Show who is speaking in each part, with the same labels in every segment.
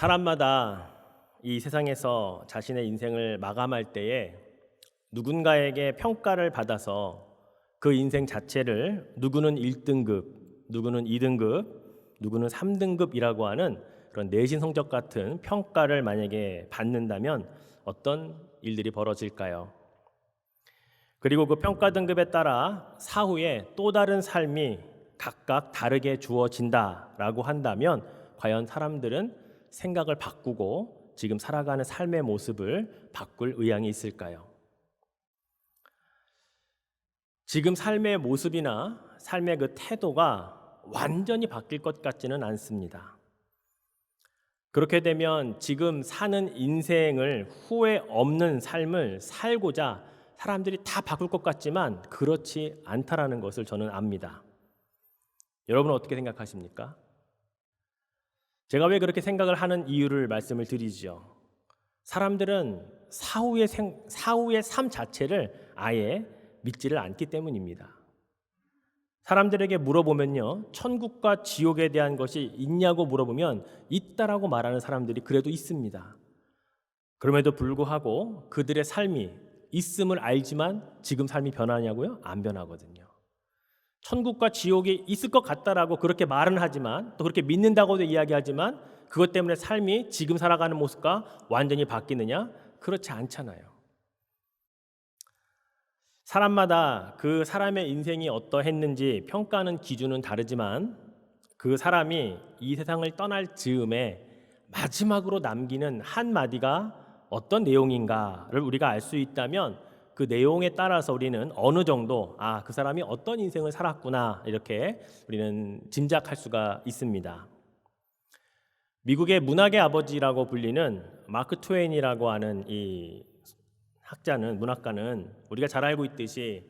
Speaker 1: 사람마다 이 세상에서 자신의 인생을 마감할 때에 누군가에게 평가를 받아서 그 인생 자체를 누구는 1등급, 누구는 2등급, 누구는 3등급이라고 하는 그런 내신 성적 같은 평가를 만약에 받는다면 어떤 일들이 벌어질까요? 그리고 그 평가 등급에 따라 사후에 또 다른 삶이 각각 다르게 주어진다라고 한다면 과연 사람들은 생각을 바꾸고 지금 살아가는 삶의 모습을 바꿀 의향이 있을까요? 지금 삶의 모습이나 삶의 그 태도가 완전히 바뀔 것 같지는 않습니다. 그렇게 되면 지금 사는 인생을 후회 없는 삶을 살고자 사람들이 다 바꿀 것 같지만 그렇지 않다라는 것을 저는 압니다. 여러분은 어떻게 생각하십니까? 제가 왜 그렇게 생각을 하는 이유를 말씀을 드리죠. 사람들은 사후의 삶 자체를 아예 믿지를 않기 때문입니다. 사람들에게 물어보면요, 천국과 지옥에 대한 것이 있냐고 물어보면 있다라고 말하는 사람들이 그래도 있습니다. 그럼에도 불구하고 그들의 삶이 있음을 알지만 지금 삶이 변하냐고요? 안 변하거든요. 천국과 지옥이 있을 것 같다라고 그렇게 말은 하지만 또 그렇게 믿는다고도 이야기하지만 그것 때문에 삶이 지금 살아가는 모습과 완전히 바뀌느냐? 그렇지 않잖아요. 사람마다 그 사람의 인생이 어떠했는지 평가하는 기준은 다르지만 그 사람이 이 세상을 떠날 즈음에 마지막으로 남기는 한마디가 어떤 내용인가를 우리가 알 수 있다면 그 내용에 따라서 우리는 어느 정도 그 사람이 어떤 인생을 살았구나 이렇게 우리는 짐작할 수가 있습니다. 미국의 문학의 아버지라고 불리는 마크 트웨인이라고 하는 이 문학가는 우리가 잘 알고 있듯이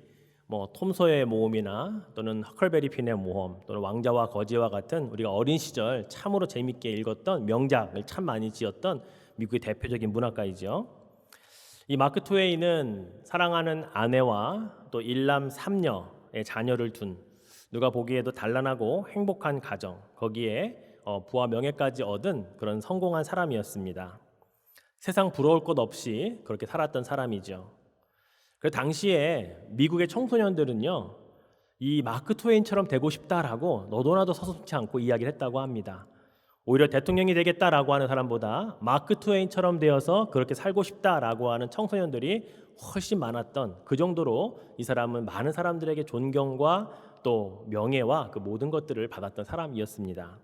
Speaker 1: 톰 소여의 모험이나 또는 허클베리 핀의 모험 또는 왕자와 거지와 같은 우리가 어린 시절 참으로 재밌게 읽었던 명작을 참 많이 지었던 미국의 대표적인 문학가이죠. 이 마크 트웨인은 사랑하는 아내와 또 일남 삼녀의 자녀를 둔 누가 보기에도 단란하고 행복한 가정, 거기에 부와 명예까지 얻은 그런 성공한 사람이었습니다. 세상 부러울 것 없이 그렇게 살았던 사람이죠. 그 당시에 미국의 청소년들은요, 이 마크 트웨인처럼 되고 싶다라고 너도나도 서슴지 않고 이야기를 했다고 합니다. 오히려 대통령이 되겠다라고 하는 사람보다 마크 트웨인처럼 되어서 그렇게 살고 싶다라고 하는 청소년들이 훨씬 많았던 그 정도로 이 사람은 많은 사람들에게 존경과 또 명예와 그 모든 것들을 받았던 사람이었습니다.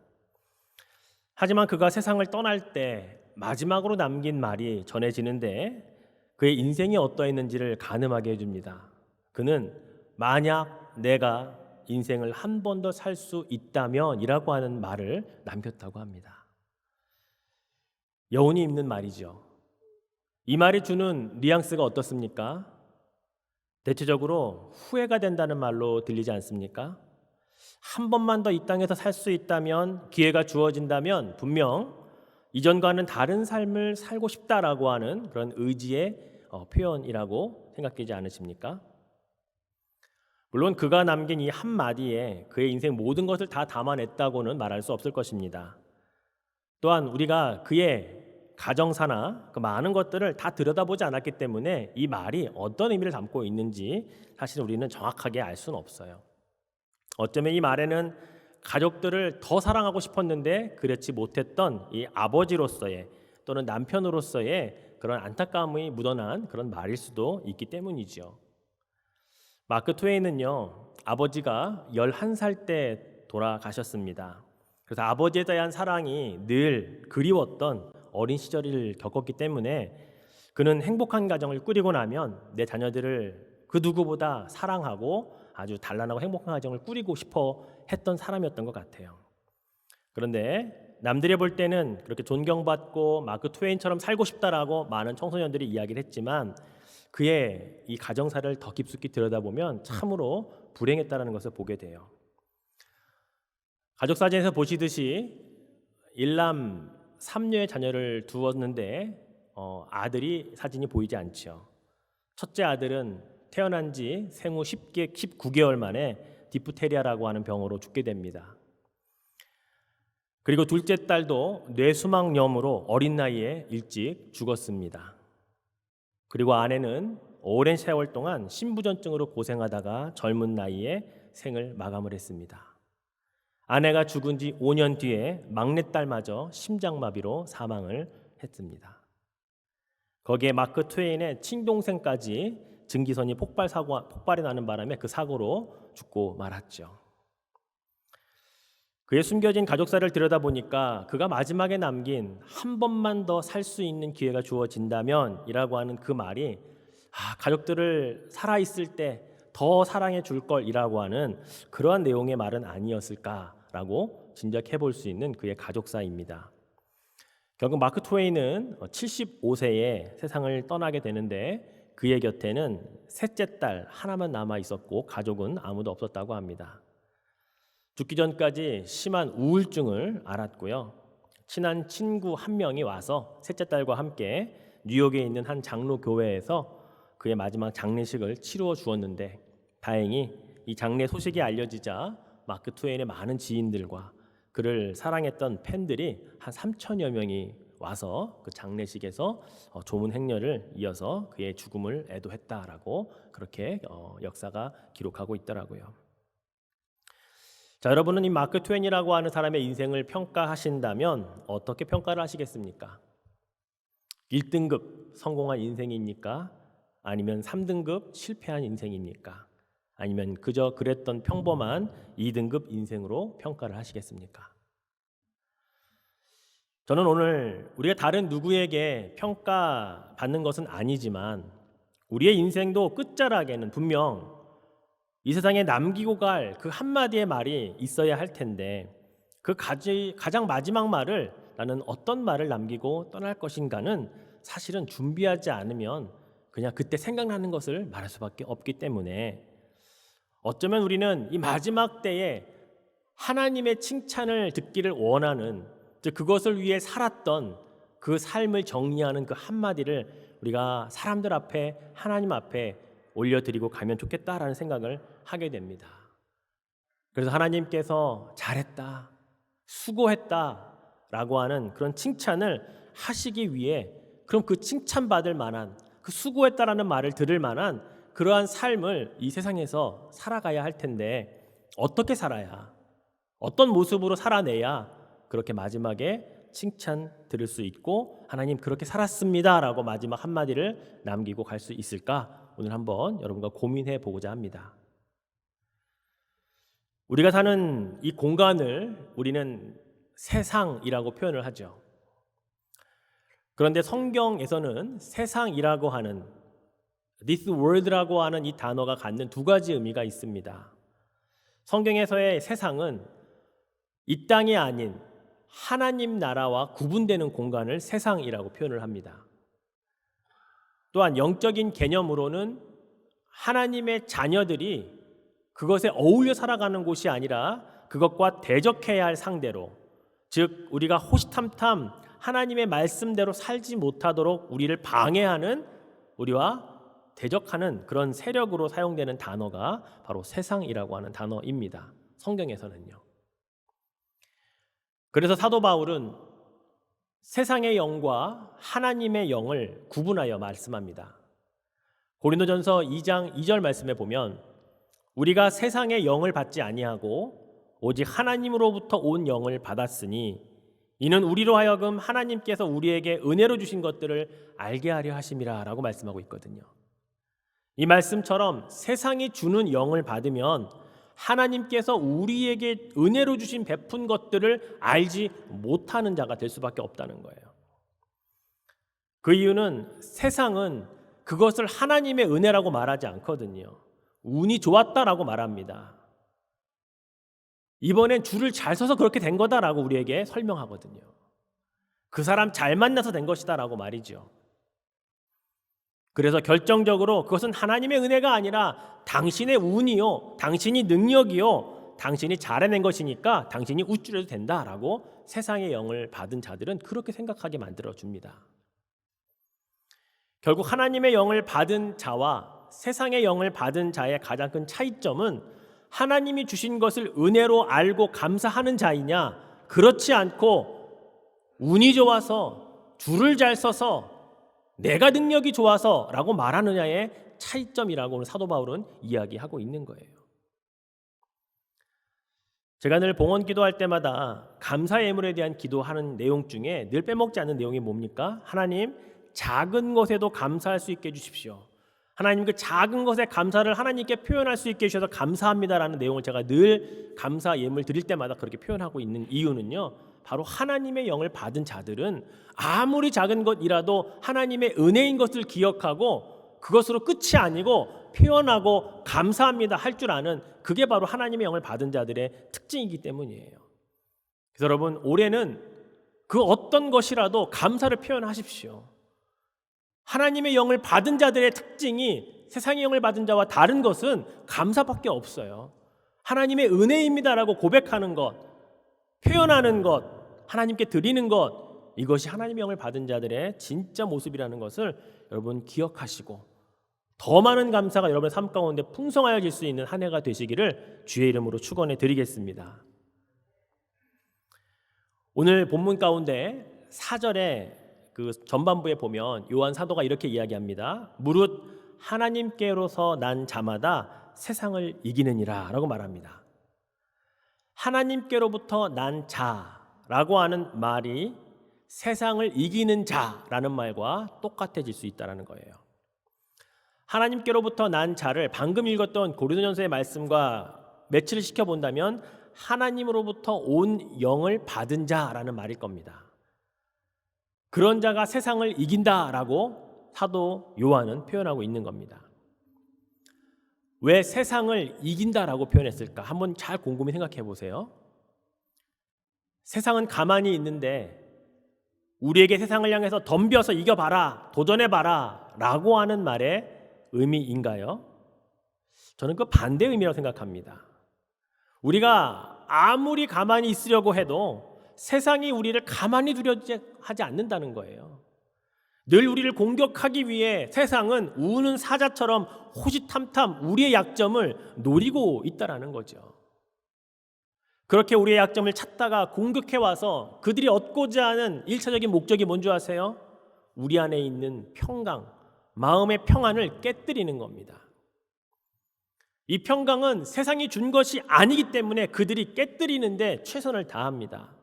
Speaker 1: 하지만 그가 세상을 떠날 때 마지막으로 남긴 말이 전해지는데 그의 인생이 어떠했는지를 가늠하게 해줍니다. 그는 만약 내가 인생을 한 번 더 살 수 있다면 이라고 하는 말을 남겼다고 합니다. 여운이 있는 말이죠. 이 말이 주는 뉘앙스가 어떻습니까? 대체적으로 후회가 된다는 말로 들리지 않습니까? 한 번만 더 이 땅에서 살 수 있다면, 기회가 주어진다면 분명 이전과는 다른 삶을 살고 싶다라고 하는 그런 의지의 표현이라고 생각되지 않으십니까? 물론 그가 남긴 이 한마디에 그의 인생 모든 것을 다 담아냈다고는 말할 수 없을 것입니다. 또한 우리가 그의 가정사나 그 많은 것들을 다 들여다보지 않았기 때문에 이 말이 어떤 의미를 담고 있는지 사실 우리는 정확하게 알 수는 없어요. 어쩌면 이 말에는 가족들을 더 사랑하고 싶었는데 그렇지 못했던 이 아버지로서의 또는 남편으로서의 그런 안타까움이 묻어난 그런 말일 수도 있기 때문이죠. 마크 트웨인은요, 아버지가 11살 때 돌아가셨습니다. 그래서 아버지에 대한 사랑이 늘 그리웠던 어린 시절을 겪었기 때문에 그는 행복한 가정을 꾸리고 나면 내 자녀들을 그 누구보다 사랑하고 아주 단란하고 행복한 가정을 꾸리고 싶어 했던 사람이었던 것 같아요. 그런데 남들이 볼 때는 그렇게 존경받고 마크 트웨인처럼 살고 싶다라고 많은 청소년들이 이야기를 했지만 그의 이 가정사를 더 깊숙이 들여다보면 참으로 불행했다는 것을 보게 돼요. 가족 사진에서 보시듯이 일남 삼녀의 자녀를 두었는데 아들이 사진이 보이지 않죠. 첫째 아들은 태어난 지 생후 19개월 만에 디프테리아라고 하는 병으로 죽게 됩니다. 그리고 둘째 딸도 뇌수막염으로 어린 나이에 일찍 죽었습니다. 그리고 아내는 오랜 세월 동안 신부전증으로 고생하다가 젊은 나이에 생을 마감을 했습니다. 아내가 죽은 지 5년 뒤에 막내딸마저 심장마비로 사망을 했습니다. 거기에 마크 트웨인의 친동생까지 증기선이 폭발이 나는 바람에 그 사고로 죽고 말았죠. 그의 숨겨진 가족사를 들여다보니까 그가 마지막에 남긴 한 번만 더 살 수 있는 기회가 주어진다면 이라고 하는 그 말이 가족들을 살아있을 때 더 사랑해 줄 걸이라고 하는 그러한 내용의 말은 아니었을까라고 짐작해 볼 수 있는 그의 가족사입니다. 결국 마크 트웨인은 75세에 세상을 떠나게 되는데 그의 곁에는 셋째 딸 하나만 남아 있었고 가족은 아무도 없었다고 합니다. 죽기 전까지 심한 우울증을 앓았고요. 친한 친구 한 명이 와서 셋째 딸과 함께 뉴욕에 있는 한 장로 교회에서 그의 마지막 장례식을 치루어 주었는데 다행히 이 장례 소식이 알려지자 마크 트웨인의 많은 지인들과 그를 사랑했던 팬들이 한 3천여 명이 와서 그 장례식에서 조문 행렬을 이어서 그의 죽음을 애도했다라고 그렇게 역사가 기록하고 있더라고요. 자, 여러분은 이 마크 트웨인이라고 하는 사람의 인생을 평가하신다면 어떻게 평가를 하시겠습니까? 1등급 성공한 인생입니까? 아니면 3등급 실패한 인생입니까? 아니면 그저 그랬던 평범한 2등급 인생으로 평가를 하시겠습니까? 저는 오늘 우리가 다른 누구에게 평가받는 것은 아니지만 우리의 인생도 끝자락에는 분명 이 세상에 남기고 갈 그 한마디의 말이 있어야 할 텐데 그 가장 마지막 말을 나는 어떤 말을 남기고 떠날 것인가는 사실은 준비하지 않으면 그냥 그때 생각나는 것을 말할 수밖에 없기 때문에 어쩌면 우리는 이 마지막 때에 하나님의 칭찬을 듣기를 원하는 즉 그것을 위해 살았던 그 삶을 정리하는 그 한마디를 우리가 사람들 앞에 하나님 앞에 올려드리고 가면 좋겠다라는 생각을 하게 됩니다. 그래서 하나님께서 잘했다, 수고했다라고 하는 그런 칭찬을 하시기 위해 그럼 그 칭찬받을 만한 그 수고했다라는 말을 들을 만한 그러한 삶을 이 세상에서 살아가야 할 텐데 어떻게 살아야 어떤 모습으로 살아내야 그렇게 마지막에 칭찬 들을 수 있고 하나님 그렇게 살았습니다라고 마지막 한마디를 남기고 갈 수 있을까? 오늘 한번 여러분과 고민해 보고자 합니다. 우리가 사는 이 공간을 우리는 세상이라고 표현을 하죠. 그런데 성경에서는 세상이라고 하는 this world라고 하는 이 단어가 갖는 두 가지 의미가 있습니다. 성경에서의 세상은 이 땅이 아닌 하나님 나라와 구분되는 공간을 세상이라고 표현을 합니다. 또한 영적인 개념으로는 하나님의 자녀들이 그것에 어울려 살아가는 곳이 아니라 그것과 대적해야 할 상대로 즉 우리가 호시탐탐 하나님의 말씀대로 살지 못하도록 우리를 방해하는 우리와 대적하는 그런 세력으로 사용되는 단어가 바로 세상이라고 하는 단어입니다. 성경에서는요. 그래서 사도 바울은 세상의 영과 하나님의 영을 구분하여 말씀합니다. 고린도전서 2장 2절 말씀에 보면 우리가 세상의 영을 받지 아니하고 오직 하나님으로부터 온 영을 받았으니 이는 우리로 하여금 하나님께서 우리에게 은혜로 주신 것들을 알게 하려 하심이라 라고 말씀하고 있거든요. 이 말씀처럼 세상이 주는 영을 받으면 하나님께서 우리에게 은혜로 주신 베푼 것들을 알지 못하는 자가 될 수밖에 없다는 거예요. 그 이유는 세상은 그것을 하나님의 은혜라고 말하지 않거든요. 운이 좋았다라고 말합니다. 이번엔 줄을 잘 서서 그렇게 된 거다라고 우리에게 설명하거든요. 그 사람 잘 만나서 된 것이다라고 말이죠. 그래서 결정적으로 그것은 하나님의 은혜가 아니라 당신의 운이요, 당신이 능력이요, 당신이 잘해낸 것이니까 당신이 우쭐해도 된다라고 세상의 영을 받은 자들은 그렇게 생각하게 만들어줍니다. 결국 하나님의 영을 받은 자와 세상의 영을 받은 자의 가장 큰 차이점은 하나님이 주신 것을 은혜로 알고 감사하는 자이냐, 그렇지 않고 운이 좋아서 줄을 잘 서서 내가 능력이 좋아서라고 말하느냐의 차이점이라고 오늘 사도 바울은 이야기하고 있는 거예요. 제가 늘 봉헌 기도할 때마다 감사 예물에 대한 기도하는 내용 중에 늘 빼먹지 않는 내용이 뭡니까? 하나님, 작은 것에도 감사할 수 있게 해주십시오. 하나님, 그 작은 것에 감사를 하나님께 표현할 수 있게 해주셔서 감사합니다라는 내용을 제가 늘 감사 예물 드릴 때마다 그렇게 표현하고 있는 이유는요, 바로 하나님의 영을 받은 자들은 아무리 작은 것이라도 하나님의 은혜인 것을 기억하고 그것으로 끝이 아니고 표현하고 감사합니다 할 줄 아는, 그게 바로 하나님의 영을 받은 자들의 특징이기 때문이에요. 그래서 여러분, 올해는 그 어떤 것이라도 감사를 표현하십시오. 하나님의 영을 받은 자들의 특징이 세상의 영을 받은 자와 다른 것은 감사밖에 없어요. 하나님의 은혜입니다라고 고백하는 것, 표현하는 것, 하나님께 드리는 것, 이것이 하나님의 영을 받은 자들의 진짜 모습이라는 것을 여러분 기억하시고, 더 많은 감사가 여러분의 삶 가운데 풍성하여질 수 있는 한 해가 되시기를 주의 이름으로 축원해 드리겠습니다. 오늘 본문 가운데 4절에 그 전반부에 보면 요한 사도가 이렇게 이야기합니다. 무릇 하나님께로서 난 자마다 세상을 이기느니라 라고 말합니다. 하나님께로부터 난 자라고 하는 말이 세상을 이기는 자라는 말과 똑같아질 수 있다는 거예요. 하나님께로부터 난 자를 방금 읽었던 고린도전서의 말씀과 매치를 시켜본다면 하나님으로부터 온 영을 받은 자라는 말일 겁니다. 그런 자가 세상을 이긴다라고 사도 요한은 표현하고 있는 겁니다. 왜 세상을 이긴다라고 표현했을까? 한번 잘 곰곰이 생각해 보세요. 세상은 가만히 있는데 우리에게 세상을 향해서 덤벼서 이겨봐라, 도전해봐라 라고 하는 말의 의미인가요? 저는 그 반대 의미라고 생각합니다. 우리가 아무리 가만히 있으려고 해도 세상이 우리를 가만히 두려워 하지 않는다는 거예요. 늘 우리를 공격하기 위해 세상은 우는 사자처럼 호시탐탐 우리의 약점을 노리고 있다는 거죠. 그렇게 우리의 약점을 찾다가 공격해와서 그들이 얻고자 하는 1차적인 목적이 뭔지 아세요? 우리 안에 있는 평강, 마음의 평안을 깨뜨리는 겁니다. 이 평강은 세상이 준 것이 아니기 때문에 그들이 깨뜨리는데 최선을 다합니다.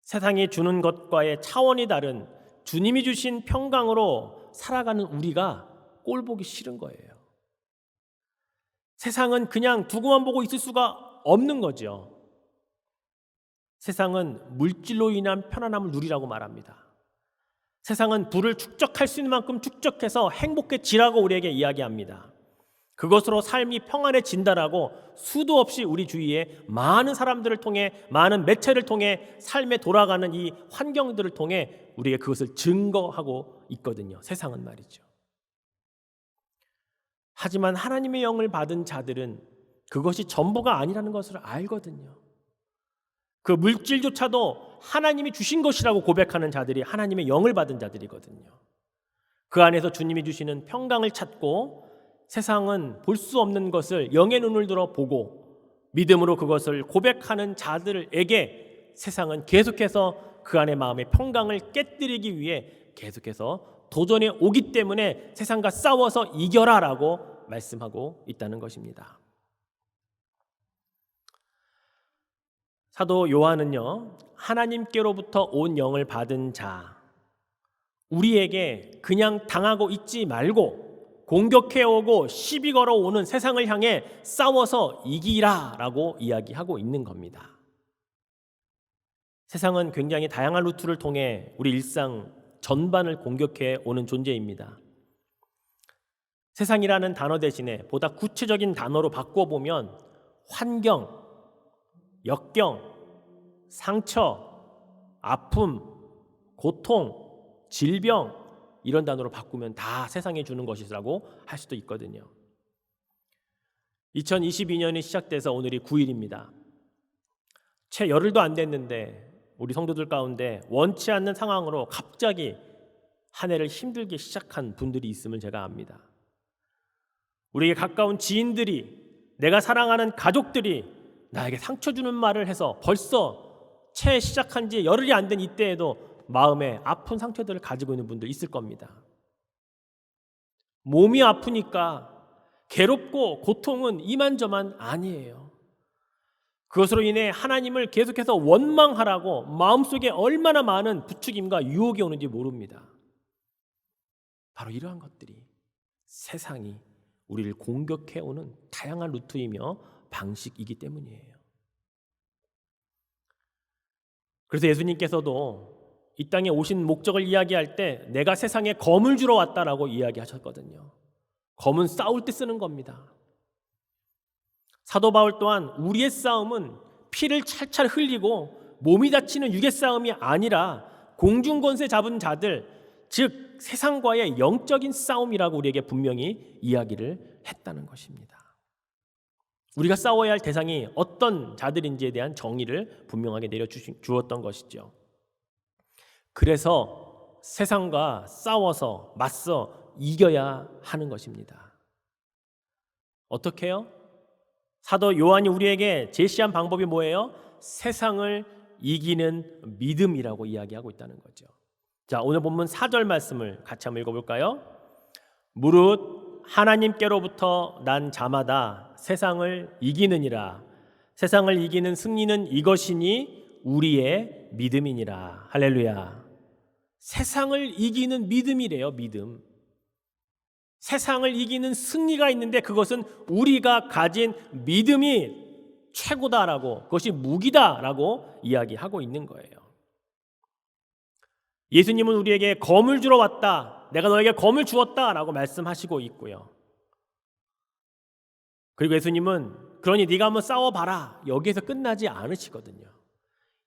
Speaker 1: 세상이 주는 것과의 차원이 다른 주님이 주신 평강으로 살아가는 우리가 꼴보기 싫은 거예요. 세상은 그냥 두고만 보고 있을 수가 없는 거죠. 세상은 물질로 인한 편안함을 누리라고 말합니다. 세상은 부를 축적할 수 있는 만큼 축적해서 행복해지라고 우리에게 이야기합니다. 그것으로 삶이 평안해진다라고 수도 없이 우리 주위에 많은 사람들을 통해, 많은 매체를 통해 삶에 돌아가는 이 환경들을 통해 우리에게 그것을 증거하고 있거든요. 세상은 말이죠. 하지만 하나님의 영을 받은 자들은 그것이 전부가 아니라는 것을 알거든요. 그 물질조차도 하나님이 주신 것이라고 고백하는 자들이 하나님의 영을 받은 자들이거든요. 그 안에서 주님이 주시는 평강을 찾고 세상은 볼 수 없는 것을 영의 눈을 들어 보고 믿음으로 그것을 고백하는 자들에게 세상은 계속해서 그 안의 마음의 평강을 깨뜨리기 위해 계속해서 도전해 오기 때문에 세상과 싸워서 이겨라라고 말씀하고 있다는 것입니다. 사도 요한은요, 하나님께로부터 온 영을 받은 자, 우리에게 그냥 당하고 있지 말고 공격해오고 시비 걸어오는 세상을 향해 싸워서 이기라라고 이야기하고 있는 겁니다. 세상은 굉장히 다양한 루트를 통해 우리 일상 전반을 공격해 오는 존재입니다. 세상이라는 단어 대신에 보다 구체적인 단어로 바꿔보면 환경, 역경, 상처, 아픔, 고통, 질병, 이런 단어로 바꾸면 다 세상에 주는 것이라고 할 수도 있거든요. 2022년이 시작돼서 오늘이 9일입니다. 채 열흘도 안 됐는데 우리 성도들 가운데 원치 않는 상황으로 갑자기 한 해를 힘들게 시작한 분들이 있음을 제가 압니다. 우리에게 가까운 지인들이, 내가 사랑하는 가족들이 나에게 상처 주는 말을 해서 벌써 채 시작한 지 열흘이 안 된 이때에도 마음에 아픈 상처들을 가지고 있는 분들 있을 겁니다. 몸이 아프니까 괴롭고 고통은 이만저만 아니에요. 그것으로 인해 하나님을 계속해서 원망하라고 마음속에 얼마나 많은 부추김과 유혹이 오는지 모릅니다. 바로 이러한 것들이 세상이 우리를 공격해오는 다양한 루트이며 방식이기 때문이에요. 그래서 예수님께서도 이 땅에 오신 목적을 이야기할 때 내가 세상에 검을 주러 왔다라고 이야기하셨거든요. 검은 싸울 때 쓰는 겁니다. 사도 바울 또한 우리의 싸움은 피를 찰찰 흘리고 몸이 다치는 육의 싸움이 아니라 공중권세 잡은 자들, 즉 세상과의 영적인 싸움이라고 우리에게 분명히 이야기를 했다는 것입니다. 우리가 싸워야 할 대상이 어떤 자들인지에 대한 정의를 분명하게 내려주었던 것이죠. 그래서 세상과 싸워서 맞서 이겨야 하는 것입니다. 어떻게 해요? 사도 요한이 우리에게 제시한 방법이 뭐예요? 세상을 이기는 믿음이라고 이야기하고 있다는 거죠. 자, 오늘 본문 4절 말씀을 같이 한번 읽어볼까요? 무릇 하나님께로부터 난 자마다 세상을 이기느니라. 세상을 이기는 승리는 이것이니 우리의 믿음이니라. 할렐루야. 세상을 이기는 믿음이래요. 믿음. 세상을 이기는 승리가 있는데 그것은 우리가 가진 믿음이 최고다라고, 그것이 무기다라고 이야기하고 있는 거예요. 예수님은 우리에게 검을 주러 왔다, 내가 너에게 검을 주었다라고 말씀하시고 있고요. 그리고 예수님은 그러니 네가 한번 싸워봐라, 여기에서 끝나지 않으시거든요.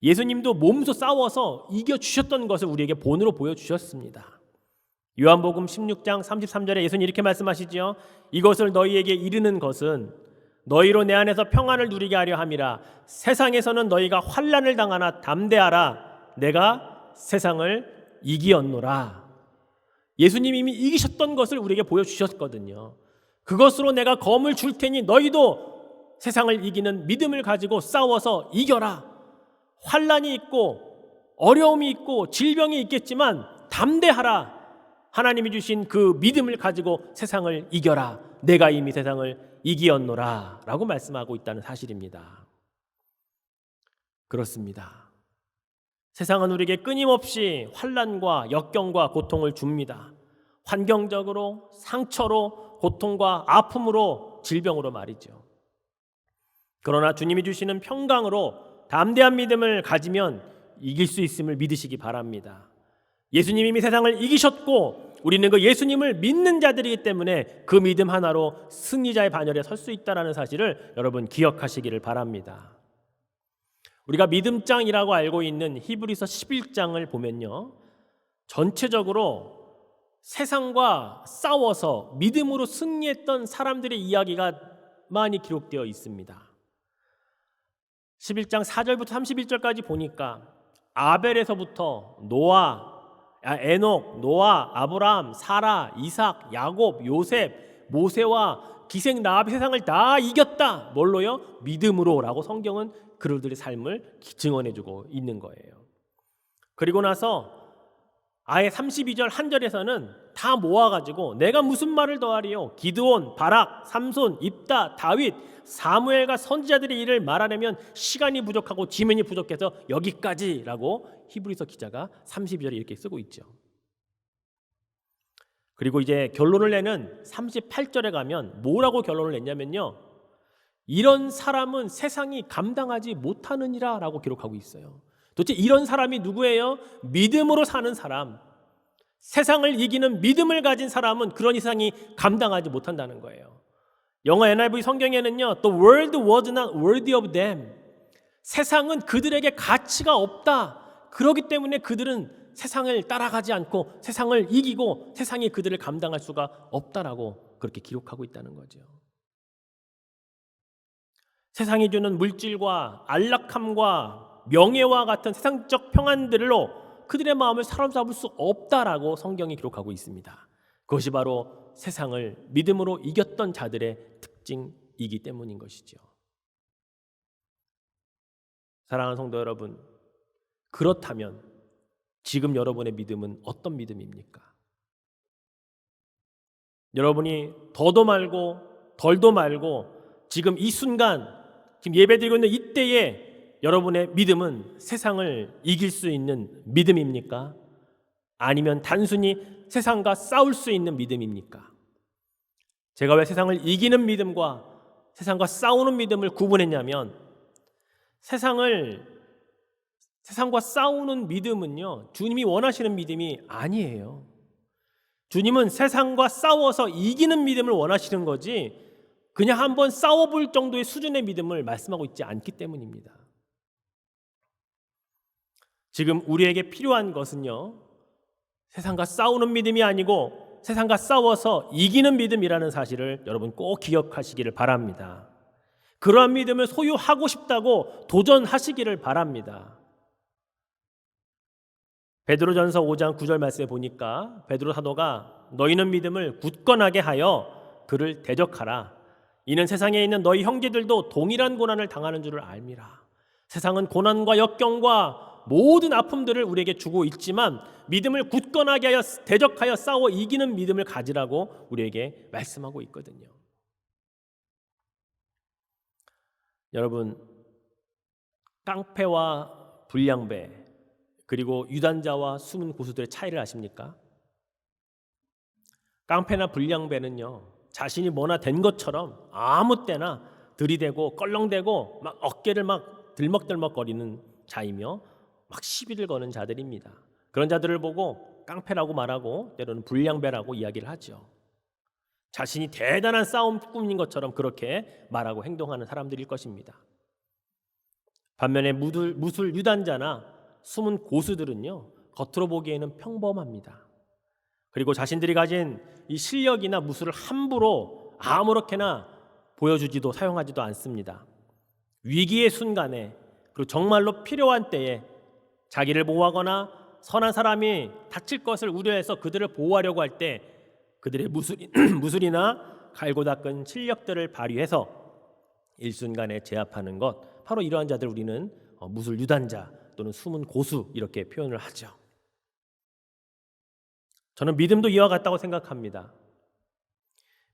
Speaker 1: 예수님도 몸소 싸워서 이겨주셨던 것을 우리에게 본으로 보여주셨습니다. 요한복음 16장 33절에 예수님 이렇게 말씀하시죠. 이것을 너희에게 이르는 것은 너희로 내 안에서 평안을 누리게 하려 함이라. 세상에서는 너희가 환난을 당하나 담대하라. 내가 세상을 이기었노라. 예수님이 이미 이기셨던 것을 우리에게 보여주셨거든요. 그것으로 내가 검을 줄 테니 너희도 세상을 이기는 믿음을 가지고 싸워서 이겨라. 환난이 있고 어려움이 있고 질병이 있겠지만 담대하라. 하나님이 주신 그 믿음을 가지고 세상을 이겨라. 내가 이미 세상을 이기었노라 라고 말씀하고 있다는 사실입니다. 그렇습니다. 세상은 우리에게 끊임없이 환난과 역경과 고통을 줍니다. 환경적으로, 상처로, 고통과 아픔으로, 질병으로 말이죠. 그러나 주님이 주시는 평강으로 담대한 믿음을 가지면 이길 수 있음을 믿으시기 바랍니다. 예수님이 이미 세상을 이기셨고 우리는 그 예수님을 믿는 자들이기 때문에 그 믿음 하나로 승리자의 반열에 설 수 있다는 사실을 여러분 기억하시기를 바랍니다. 우리가 믿음장이라고 알고 있는 히브리서 11장을 보면요, 전체적으로 세상과 싸워서 믿음으로 승리했던 사람들의 이야기가 많이 기록되어 있습니다. 11장 4절부터 31절까지 보니까 아벨에서부터 에녹, 노아, 아브라함, 사라, 이삭, 야곱, 요셉, 모세와 기생 라합이 세상을 다 이겼다. 뭘로요? 믿음으로라고 성경은 그들의 삶을 증언해주고 있는 거예요. 그리고 나서 아예 32절 한 절에서는 다 모아가지고 내가 무슨 말을 더하리요? 기드온, 바락, 삼손, 입다, 다윗, 사무엘과 선지자들의 일을 말하려면 시간이 부족하고 지면이 부족해서 여기까지라고 히브리서 기자가 32절에 이렇게 쓰고 있죠. 그리고 이제 결론을 내는 38절에 가면 뭐라고 결론을 냈냐면요, 이런 사람은 세상이 감당하지 못하느니라 라고 기록하고 있어요. 도대체 이런 사람이 누구예요? 믿음으로 사는 사람, 세상을 이기는 믿음을 가진 사람은 그런 세상이 감당하지 못한다는 거예요. 영어 NIV 성경에는요, The world was not worthy of them. 세상은 그들에게 가치가 없다. 그렇기 때문에 그들은 세상을 따라가지 않고 세상을 이기고 세상이 그들을 감당할 수가 없다라고 그렇게 기록하고 있다는 거죠. 세상이 주는 물질과 안락함과 명예와 같은 세상적 평안들로 그들의 마음을 사로잡을 수 없다라고 성경이 기록하고 있습니다. 그것이 바로 세상을 믿음으로 이겼던 자들의 특징이기 때문인 것이죠. 사랑하는 성도 여러분, 그렇다면 지금 여러분의 믿음은 어떤 믿음입니까? 여러분이 더도 말고 덜도 말고 지금 이 순간, 지금 예배드리고 있는 이때에 여러분의 믿음은 세상을 이길 수 있는 믿음입니까? 아니면 단순히 세상과 싸울 수 있는 믿음입니까? 제가 왜 세상을 이기는 믿음과 세상과 싸우는 믿음을 구분했냐면, 세상과 싸우는 믿음은요, 주님이 원하시는 믿음이 아니에요. 주님은 세상과 싸워서 이기는 믿음을 원하시는 거지, 그냥 한번 싸워볼 정도의 수준의 믿음을 말씀하고 있지 않기 때문입니다. 지금 우리에게 필요한 것은요, 세상과 싸우는 믿음이 아니고 세상과 싸워서 이기는 믿음이라는 사실을 여러분 꼭 기억하시기를 바랍니다. 그러한 믿음을 소유하고 싶다고 도전하시기를 바랍니다. 베드로전서 5장 9절 말씀에 보니까 베드로 사도가 너희는 믿음을 굳건하게 하여 그를 대적하라. 이는 세상에 있는 너희 형제들도 동일한 고난을 당하는 줄을 알미라. 세상은 고난과 역경과 모든 아픔들을 우리에게 주고 있지만 믿음을 굳건하게 하여 대적하여 싸워 이기는 믿음을 가지라고 우리에게 말씀하고 있거든요. 여러분, 깡패와 불량배 그리고 유단자와 숨은 고수들의 차이를 아십니까? 깡패나 불량배는요, 자신이 뭐나 된 것처럼 아무 때나 들이대고 껄렁대고 막 어깨를 막 들먹들먹거리는 자이며 막 시비를 거는 자들입니다. 그런 자들을 보고 깡패라고 말하고 때로는 불량배라고 이야기를 하죠. 자신이 대단한 싸움꾼인 것처럼 그렇게 말하고 행동하는 사람들일 것입니다. 반면에 무술 유단자나 숨은 고수들은요, 겉으로 보기에는 평범합니다. 그리고 자신들이 가진 이 실력이나 무술을 함부로 아무렇게나 보여주지도 사용하지도 않습니다. 위기의 순간에 그리고 정말로 필요한 때에 자기를 보호하거나 선한 사람이 다칠 것을 우려해서 그들을 보호하려고 할 때 그들의 무술이나 갈고 닦은 실력들을 발휘해서 일순간에 제압하는 것, 바로 이러한 자들 우리는 무술 유단자 또는 숨은 고수 이렇게 표현을 하죠. 저는 믿음도 이와 같다고 생각합니다.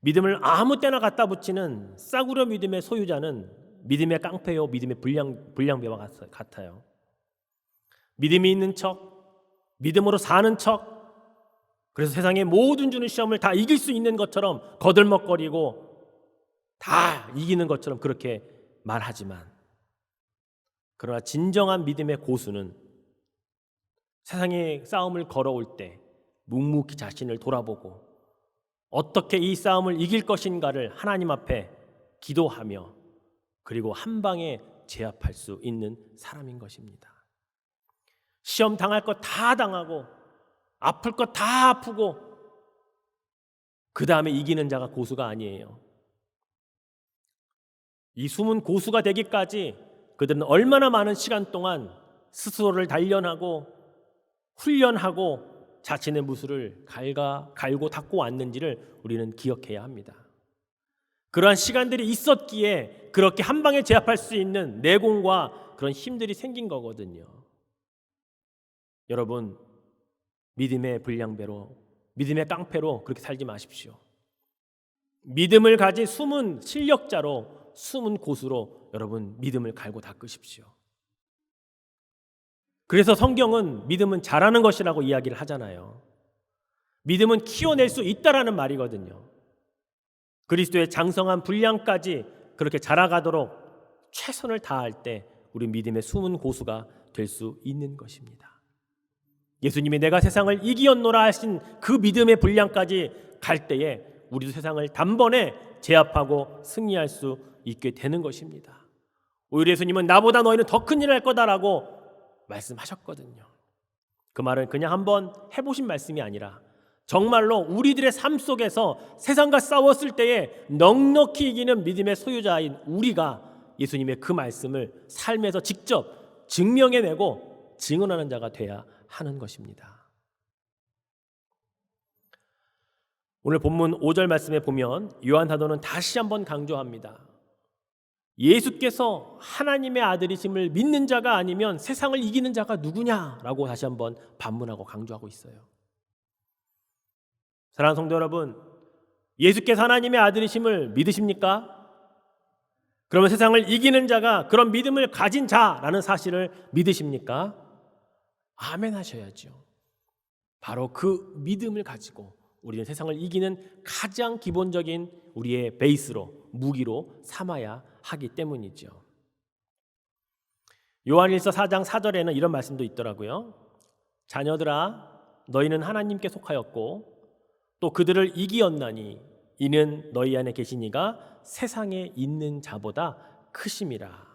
Speaker 1: 믿음을 아무 때나 갖다 붙이는 싸구려 믿음의 소유자는 믿음의 깡패요, 믿음의 불량배와 같아요. 믿음이 있는 척, 믿음으로 사는 척, 그래서 세상의 모든 주는 시험을 다 이길 수 있는 것처럼 거들먹거리고 다 이기는 것처럼 그렇게 말하지만, 그러나 진정한 믿음의 고수는 세상의 싸움을 걸어올 때 묵묵히 자신을 돌아보고 어떻게 이 싸움을 이길 것인가를 하나님 앞에 기도하며 그리고 한 방에 제압할 수 있는 사람인 것입니다. 시험 당할 것 다 당하고 아플 것 다 아프고 그 다음에 이기는 자가 고수가 아니에요. 이 숨은 고수가 되기까지 그들은 얼마나 많은 시간 동안 스스로를 단련하고 훈련하고 자신의 무술을 갈고 닦고 왔는지를 우리는 기억해야 합니다. 그러한 시간들이 있었기에 그렇게 한 방에 제압할 수 있는 내공과 그런 힘들이 생긴 거거든요. 여러분, 믿음의 불량배로, 믿음의 깡패로 그렇게 살지 마십시오. 믿음을 가진 숨은 실력자로, 숨은 고수로 여러분 믿음을 갈고 닦으십시오. 그래서 성경은 믿음은 자라는 것이라고 이야기를 하잖아요. 믿음은 키워낼 수 있다라는 말이거든요. 그리스도의 장성한 분량까지 그렇게 자라가도록 최선을 다할 때 우리 믿음의 숨은 고수가 될 수 있는 것입니다. 예수님이 내가 세상을 이기었노라 하신 그 믿음의 분량까지 갈 때에 우리도 세상을 단번에 제압하고 승리할 수 있게 되는 것입니다. 오히려 예수님은 나보다 너희는 더 큰 일을 할 거다라고 말씀하셨거든요. 그 말은 그냥 한번 해보신 말씀이 아니라 정말로 우리들의 삶 속에서 세상과 싸웠을 때에 넉넉히 이기는 믿음의 소유자인 우리가 예수님의 그 말씀을 삶에서 직접 증명해내고 증언하는 자가 돼야 하는 것입니다. 오늘 본문 5절 말씀에 보면 요한 사도는 다시 한번 강조합니다. 예수께서 하나님의 아들이심을 믿는 자가 아니면 세상을 이기는 자가 누구냐라고 다시 한번 반문하고 강조하고 있어요. 사랑하는 성도 여러분, 예수께서 하나님의 아들이심을 믿으십니까? 그러면 세상을 이기는 자가 그런 믿음을 가진 자라는 사실을 믿으십니까? 아멘 하셔야죠. 바로 그 믿음을 가지고 우리는 세상을 이기는 가장 기본적인 우리의 베이스로, 무기로 삼아야 하기 때문이죠. 요한일서 4장 4절에는 이런 말씀도 있더라고요. 자녀들아, 너희는 하나님께 속하였고 또 그들을 이기었나니 이는 너희 안에 계신 이가 세상에 있는 자보다 크심이라.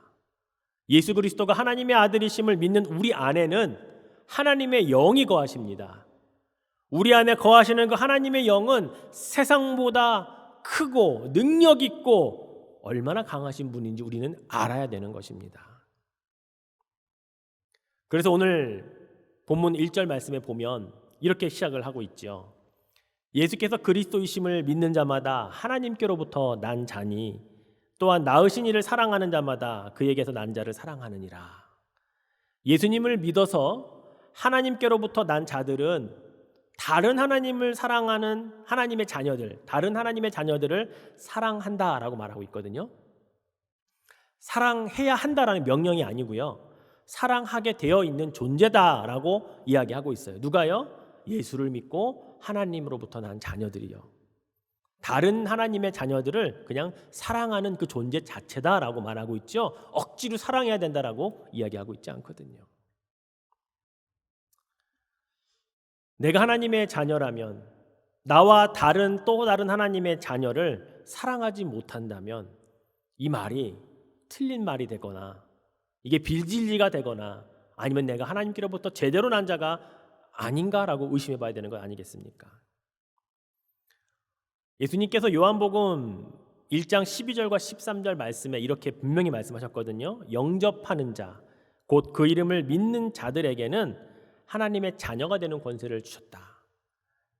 Speaker 1: 예수 그리스도가 하나님의 아들이심을 믿는 우리 안에는 하나님의 영이 거하십니다. 우리 안에 거하시는 그 하나님의 영은 세상보다 크고 능력 있고 얼마나 강하신 분인지 우리는 알아야 되는 것입니다. 그래서 오늘 본문 1절 말씀에 보면 이렇게 시작을 하고 있죠. 예수께서 그리스도이심을 믿는 자마다 하나님께로부터 난 자니 또한 낳으신 이를 사랑하는 자마다 그에게서 난 자를 사랑하느니라. 예수님을 믿어서 하나님께로부터 난 자들은 다른 하나님을 사랑하는 하나님의 자녀들, 다른 하나님의 자녀들을 사랑한다라고 말하고 있거든요. 사랑해야 한다라는 명령이 아니고요. 사랑하게 되어 있는 존재다라고 이야기하고 있어요. 누가요? 예수를 믿고 하나님으로부터 난 자녀들이요. 다른 하나님의 자녀들을 그냥 사랑하는 그 존재 자체다라고 말하고 있죠. 억지로 사랑해야 된다라고 이야기하고 있지 않거든요. 내가 하나님의 자녀라면 나와 또 다른 하나님의 자녀를 사랑하지 못한다면 이 말이 틀린 말이 되거나 이게 빌진리가 되거나 아니면 내가 하나님께로부터 제대로 난 자가 아닌가라고 의심해 봐야 되는 거 아니겠습니까? 예수님께서 요한복음 1장 12절과 13절 말씀에 이렇게 분명히 말씀하셨거든요. 영접하는 자, 곧 그 이름을 믿는 자들에게는 하나님의 자녀가 되는 권세를 주셨다.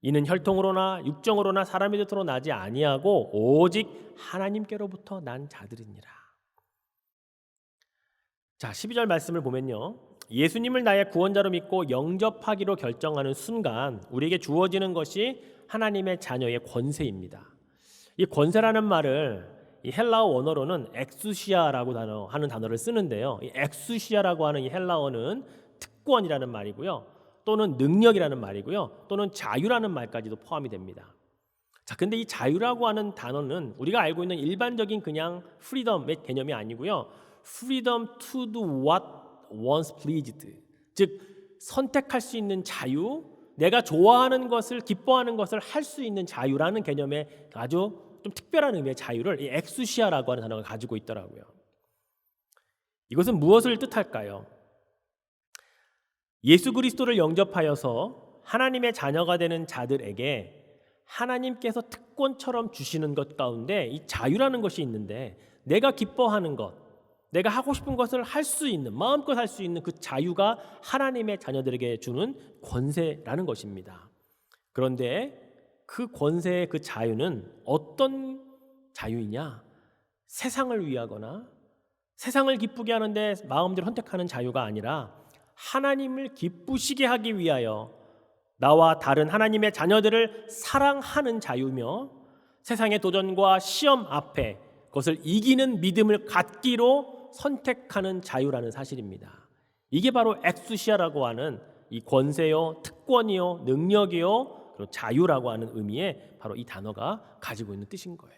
Speaker 1: 이는 혈통으로나 육정으로나 사람의 뜻으로 나지 아니하고 오직 하나님께로부터 난 자들이니라. 자, 12절 말씀을 보면요. 예수님을 나의 구원자로 믿고 영접하기로 결정하는 순간 우리에게 주어지는 것이 하나님의 자녀의 권세입니다. 이 권세라는 말을 이 헬라어 원어로는 엑수시아라고 하는 단어를 쓰는데요. 이 엑수시아라고 하는 이 헬라어는 특권이라는 말이고요. 또는 능력이라는 말이고요. 또는 자유라는 말까지도 포함이 됩니다. 자, 근데 이 자유라고 하는 단어는 우리가 알고 있는 일반적인 그냥 프리덤의 개념이 아니고요. freedom to do what once pleased. 즉 선택할 수 있는 자유, 내가 좋아하는 것을 기뻐하는 것을 할 수 있는 자유라는 개념의 아주 좀 특별한 의미의 자유를 이 엑수시아라고 하는 단어가 가지고 있더라고요. 이것은 무엇을 뜻할까요? 예수 그리스도를 영접하여서 하나님의 자녀가 되는 자들에게 하나님께서 특권처럼 주시는 것 가운데 이 자유라는 것이 있는데 내가 기뻐하는 것, 내가 하고 싶은 것을 할 수 있는, 마음껏 할 수 있는 그 자유가 하나님의 자녀들에게 주는 권세라는 것입니다. 그런데 그 권세의 그 자유는 어떤 자유이냐? 세상을 위하거나 세상을 기쁘게 하는데 마음대로 선택하는 자유가 아니라 하나님을 기쁘시게 하기 위하여 나와 다른 하나님의 자녀들을 사랑하는 자유며 세상의 도전과 시험 앞에 그것을 이기는 믿음을 갖기로 선택하는 자유라는 사실입니다. 이게 바로 엑수시아라고 하는 이 권세요, 특권이요, 능력이요, 그리고 자유라고 하는 의미의 바로 이 단어가 가지고 있는 뜻인 거예요.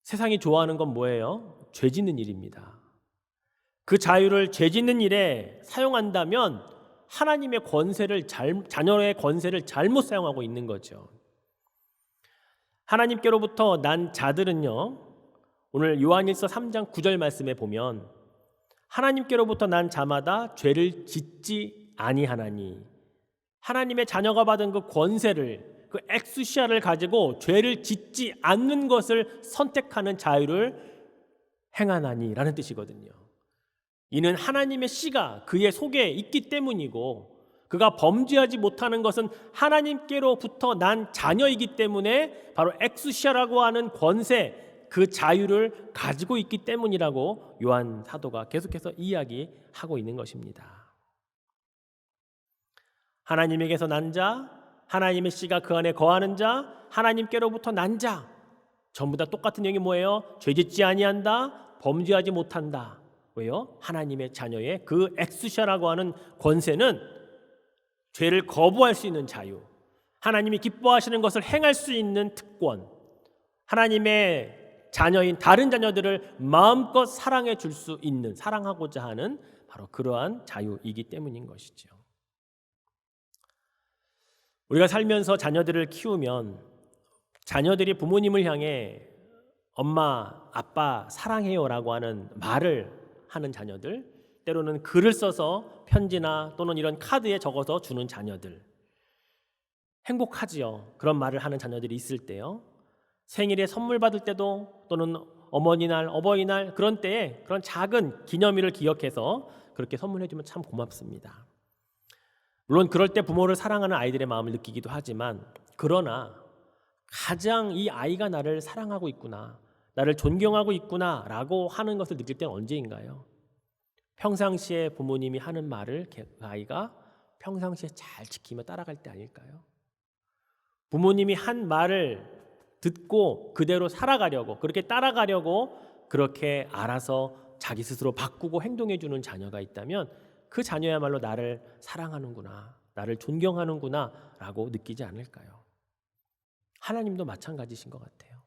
Speaker 1: 세상이 좋아하는 건 뭐예요? 죄 짓는 일입니다. 그 자유를 죄 짓는 일에 사용한다면 하나님의 권세를 자녀의 권세를 잘못 사용하고 있는 거죠. 하나님께로부터 난 자들은요. 오늘 요한일서 3장 9절 말씀에 보면 하나님께로부터 난 자마다 죄를 짓지 아니하나니 하나님의 자녀가 받은 그 권세를 그 엑수시아를 가지고 죄를 짓지 않는 것을 선택하는 자유를 행하나니라는 뜻이거든요. 이는 하나님의 씨가 그의 속에 있기 때문이고 그가 범죄하지 못하는 것은 하나님께로부터 난 자녀이기 때문에 바로 엑수시아라고 하는 권세, 그 자유를 가지고 있기 때문이라고 요한 사도가 계속해서 이야기하고 있는 것입니다. 하나님에게서 난 자, 하나님의 씨가 그 안에 거하는 자, 하나님께로부터 난 자, 전부 다 똑같은 내용이 뭐예요? 죄짓지 아니한다, 범죄하지 못한다. 왜요? 하나님의 자녀의 그 엑스샤라고 하는 권세는 죄를 거부할 수 있는 자유, 하나님이 기뻐하시는 것을 행할 수 있는 특권, 하나님의 자녀인 다른 자녀들을 마음껏 사랑해 줄 수 있는, 사랑하고자 하는 바로 그러한 자유이기 때문인 것이죠. 우리가 살면서 자녀들을 키우면 자녀들이 부모님을 향해 엄마, 아빠 사랑해요라고 하는 말을 하는 자녀들, 때로는 글을 써서 편지나 또는 이런 카드에 적어서 주는 자녀들, 행복하지요. 그런 말을 하는 자녀들이 있을 때요. 생일에 선물 받을 때도 또는 어머니날, 어버이날 그런 때에 그런 작은 기념일을 기억해서 그렇게 선물해 주면 참 고맙습니다. 물론 그럴 때 부모를 사랑하는 아이들의 마음을 느끼기도 하지만, 그러나 가장 이 아이가 나를 사랑하고 있구나, 나를 존경하고 있구나 라고 하는 것을 느낄 때는 언제인가요? 평상시에 부모님이 하는 말을 그 아이가 평상시에 잘 지키며 따라갈 때 아닐까요? 부모님이 한 말을 듣고 그대로 살아가려고, 그렇게 따라가려고 그렇게 알아서 자기 스스로 바꾸고 행동해 주는 자녀가 있다면 그 자녀야말로 나를 사랑하는구나, 나를 존경하는구나 라고 느끼지 않을까요? 하나님도 마찬가지신 것 같아요.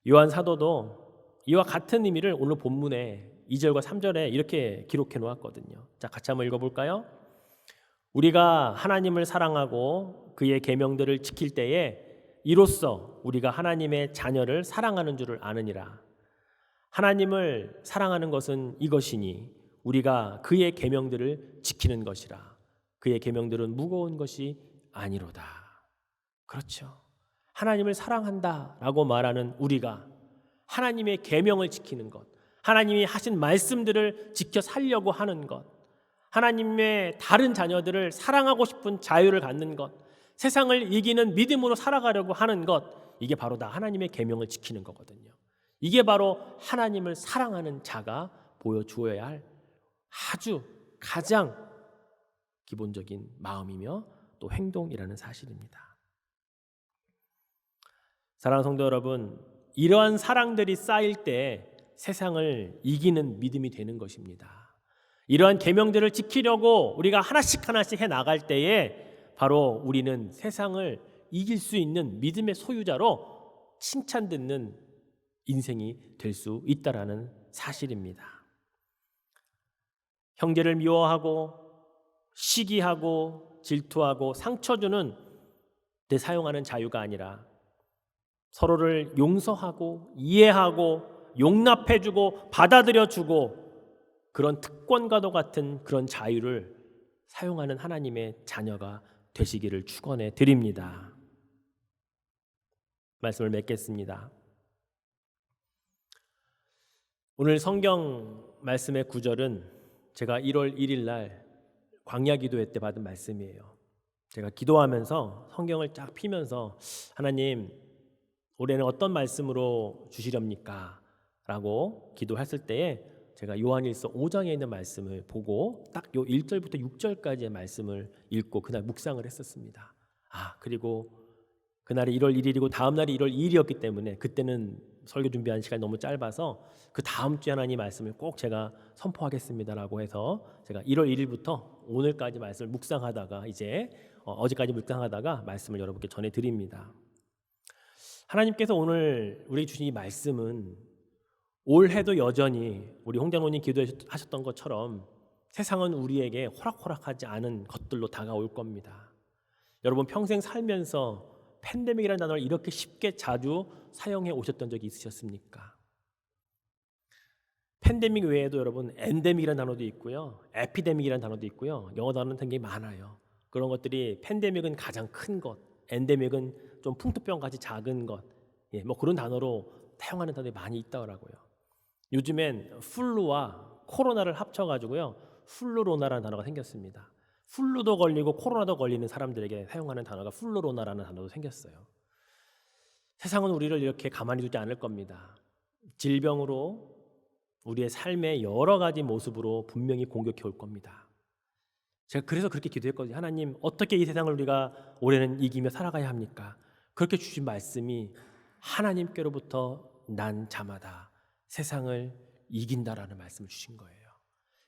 Speaker 1: 요한 사도도 이와 같은 의미를 오늘 본문에 2절과 3절에 이렇게 기록해 놓았거든요. 자, 같이 한번 읽어볼까요? 우리가 하나님을 사랑하고 그의 계명들을 지킬 때에 이로써 우리가 하나님의 자녀를 사랑하는 줄을 아느니라. 하나님을 사랑하는 것은 이것이니 우리가 그의 계명들을 지키는 것이라. 그의 계명들은 무거운 것이 아니로다. 그렇죠. 하나님을 사랑한다라고 말하는 우리가 하나님의 계명을 지키는 것, 하나님이 하신 말씀들을 지켜 살려고 하는 것, 하나님의 다른 자녀들을 사랑하고 싶은 자유를 갖는 것, 세상을 이기는 믿음으로 살아가려고 하는 것, 이게 바로 다 하나님의 계명을 지키는 거거든요. 이게 바로 하나님을 사랑하는 자가 보여주어야 할 아주 가장 기본적인 마음이며 또 행동이라는 사실입니다. 사랑하는 성도 여러분, 이러한 사랑들이 쌓일 때 세상을 이기는 믿음이 되는 것입니다. 이러한 계명들을 지키려고 우리가 하나씩 하나씩 해 나갈 때에 바로 우리는 세상을 이길 수 있는 믿음의 소유자로 칭찬 듣는 인생이 될 수 있다라는 사실입니다. 형제를 미워하고 시기하고 질투하고 상처 주는 데 사용하는 자유가 아니라 서로를 용서하고 이해하고 용납해주고 받아들여주고 그런 특권과도 같은 그런 자유를 사용하는 하나님의 자녀가 되시기를 축원해 드립니다. 말씀을 맺겠습니다. 오늘 성경 말씀의 구절은 제가 1월 1일 날 광야 기도회 때 받은 말씀이에요. 제가 기도하면서 성경을 쫙 피면서 하나님, 올해는 어떤 말씀으로 주시렵니까? 라고 기도했을 때에 제가 요한일서 5장에 있는 말씀을 보고 딱 요 1절부터 6절까지의 말씀을 읽고 그날 묵상을 했었습니다. 그리고 그날이 1월 1일이고 다음 날이 1월 2일이었기 때문에 그때는 설교 준비한 시간이 너무 짧아서 그 다음 주에 하나님 말씀을 꼭 제가 선포하겠습니다라고 해서 제가 1월 1일부터 오늘까지 말씀을 묵상하다가 이제 어제까지 묵상하다가 말씀을 여러분께 전해드립니다. 하나님께서 오늘 우리에게 주신 이 말씀은 올해도 여전히 우리 홍장로님 기도하셨던 것처럼 세상은 우리에게 호락호락하지 않은 것들로 다가올 겁니다. 여러분 평생 살면서 팬데믹이라는 단어를 이렇게 쉽게 자주 사용해 오셨던 적이 있으셨습니까? 팬데믹 외에도 여러분 엔데믹이라는 단어도 있고요, 에피데믹이라는 단어도 있고요, 영어 단어는 굉장히 많아요. 그런 것들이 팬데믹은 가장 큰 것, 엔데믹은 좀 풍토병같이 작은 것, 뭐 그런 단어로 사용하는 단어들이 많이 있더라고요. 요즘엔 플루와 코로나를 합쳐가지고요, 플루로나라는 단어가 생겼습니다. 플루도 걸리고 코로나도 걸리는 사람들에게 사용하는 단어가 플루로나라는 단어도 생겼어요. 세상은 우리를 이렇게 가만히 두지 않을 겁니다. 질병으로 우리의 삶의 여러 가지 모습으로 분명히 공격해 올 겁니다. 제가 그래서 그렇게 기도했거든요. 하나님, 어떻게 이 세상을 우리가 올해는 이기며 살아가야 합니까? 그렇게 주신 말씀이 하나님께로부터 난 자마다 세상을 이긴다라는 말씀을 주신 거예요.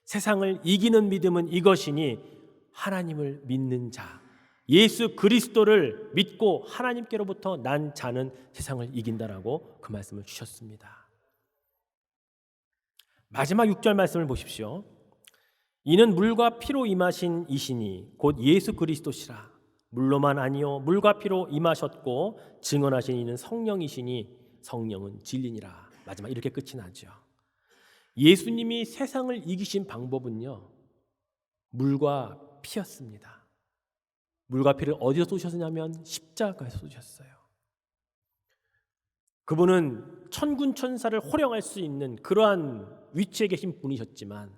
Speaker 1: 세상을 이기는 믿음은 이것이니 하나님을 믿는 자, 예수 그리스도를 믿고 하나님께로부터 난 자는 세상을 이긴다라고 그 말씀을 주셨습니다. 마지막 6절 말씀을 보십시오. 이는 물과 피로 임하신 이시니 곧 예수 그리스도시라. 물로만 아니요 물과 피로 임하셨고 증언하신 이는 성령이시니 성령은 진리니라. 마지막 이렇게 끝이 나죠. 예수님이 세상을 이기신 방법은요, 물과 피였습니다. 물과 피를 어디서 쏘셨냐면 십자가에서 쏘셨어요. 그분은 천군 천사를 호령할 수 있는 그러한 위치에 계신 분이셨지만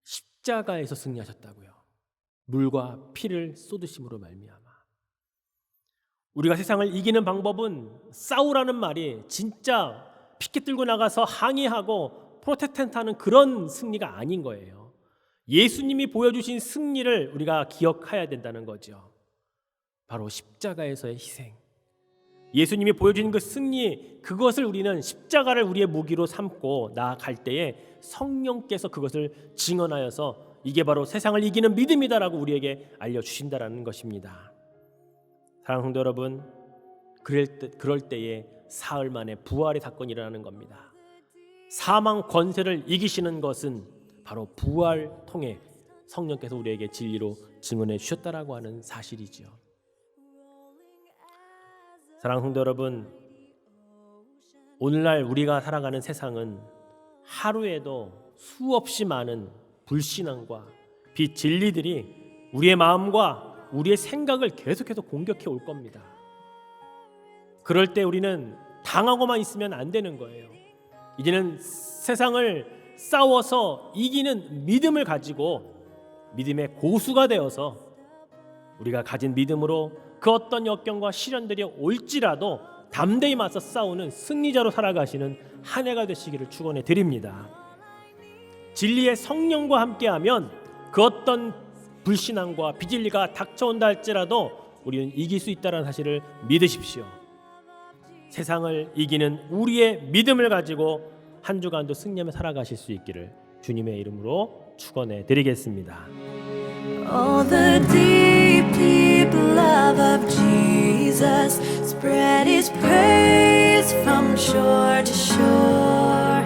Speaker 1: 십자가에서 승리하셨다고요. 물과 피를 쏟으심으로 말미암아. 우리가 세상을 이기는 방법은 싸우라는 말이 진짜 피켓 들고 나가서 항의하고 프로테스탄트하는 그런 승리가 아닌 거예요. 예수님이 보여주신 승리를 우리가 기억해야 된다는 거죠. 바로 십자가에서의 희생. 예수님이 보여주신 그 승리, 그것을 우리는 십자가를 우리의 무기로 삼고 나아갈 때에 성령께서 그것을 증언하여서 이게 바로 세상을 이기는 믿음이다라고 우리에게 알려주신다라는 것입니다. 사랑하는 성도 여러분, 그럴 때에 사흘 만에 부활의 사건이 일어나는 겁니다. 사망 권세를 이기시는 것은 바로 부활 통해 성령께서 우리에게 진리로 증언해 주셨다라고 하는 사실이지요. 사랑하는 성도 여러분, 오늘날 우리가 살아가는 세상은 하루에도 수없이 많은 불신앙과 비진리들이 우리의 마음과 우리의 생각을 계속해서 공격해 올 겁니다. 그럴 때 우리는 당하고만 있으면 안 되는 거예요. 이제는 세상을 싸워서 이기는 믿음을 가지고 믿음의 고수가 되어서 우리가 가진 믿음으로 그 어떤 역경과 시련들이 올지라도 담대히 맞서 싸우는 승리자로 살아가시는 한 해가 되시기를 축원해 드립니다. 진리의 성령과 함께하면 그 어떤 불신앙과 비진리가 닥쳐온다 할지라도 우리는 이길 수 있다는 사실을 믿으십시오. 세상을 이기는 우리의 믿음을 가지고 한 주간도 승리하며 살아가실 수 있기를 주님의 이름으로 축원해 드리겠습니다.
Speaker 2: Oh, the deep, deep love of Jesus spread His praise from shore to shore.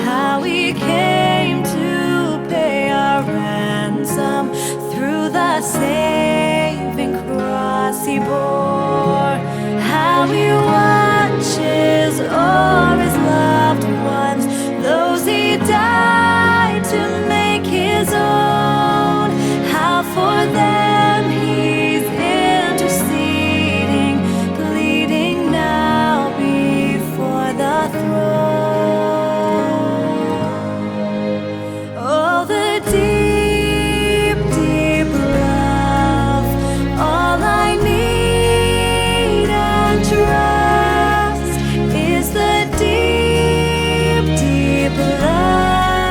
Speaker 2: How He came to pay our ransom through the saving cross He bore. How He watches o'er His loved ones, those He died to make His own. How for them He's interceding, pleading now before the throne. Oh, the deep, deep love, all I need and trust is the deep, deep love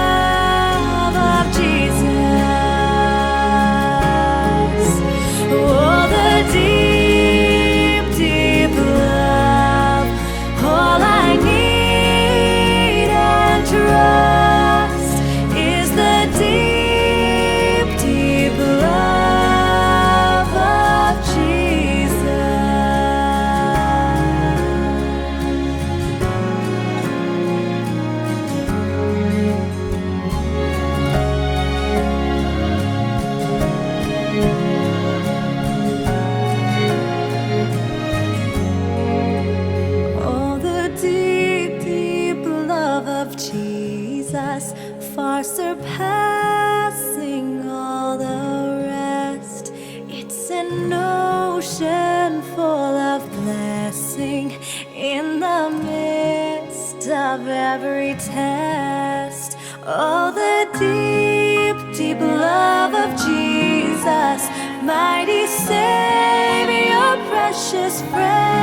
Speaker 2: of Jesus. Oh, the deep, deep love, all I need and trust is the deep, deep love of Jesus. Oh, the deep, deep love of Jesus, far surpassing all the rest. It's an ocean full of blessing in the midst of every test. Oh, the deep, deep love of Jesus, mighty Savior, precious friend.